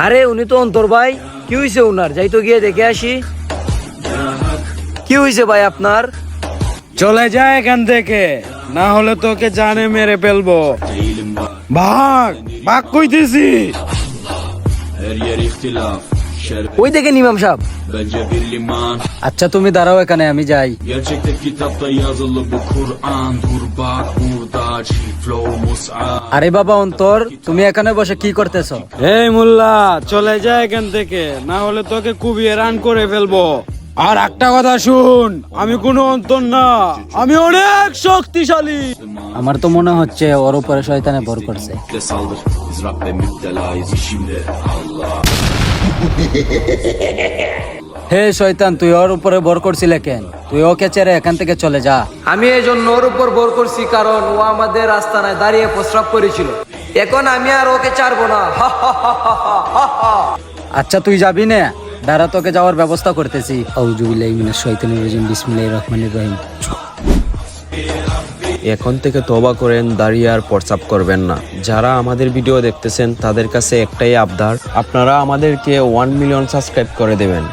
আরে উনি তো অন্তর ভাই, কি হয়েছে উনার? যাই তো গিয়ে দেখে আসি। কি হয়েছে ভাই আপনার? চলে যায় এখান থেকে, না হলে তোকে জানে মেরে ফেলবো। ভাগ ভাগ কইতেছি। ওই দেখেন ইমাম সাহেব। আচ্ছা তুমি দাঁড়াও এখানে, আমি যাই। আরে বাবা অন্তর, তুমি এখানে বসে কি করতেছো? এই মোল্লা, চলে যায় এখান থেকে, না হলে তোকে কুবিয়ে রান করে ফেলবো। আর একটা কথা শুন, আমি কোনো অন্তর না, আমি অনেক শক্তিশালী। আমার তো মনে হচ্ছে ওর উপরে শয়তানে ভর করছে। হে শয়তান, তুই ওর উপরে ভর করছিলে কেন? তুই ওকে ছেড়ে এখান থেকে চলে যা। আমি এই জন্য ওর উপর ভর করছি কারণ ও আমাদের রাস্তায় দাঁড়িয়ে প্রস্রাব করেছিল। এখন আমি আর ওকে ছাড়বো না। আচ্ছা তুই যাবি না? দাঁড়া, তোকে যাওয়ার ব্যবস্থা করতেছি। আউযুবিল্লাহি মিনাশ শাইতানির রাজিম, বিসমিল্লাহির রহমানির রহিম। এখন থেকে তওবা করেন, দাঁড়িয়ে আর প্রস্রাব করবেন না। যারা আমাদের ভিডিও দেখতেছেন তাদের কাছে একটাই আবদার, আপনারা আমাদেরকে 1 মিলিয়ন সাবস্ক্রাইব করে দেবেন।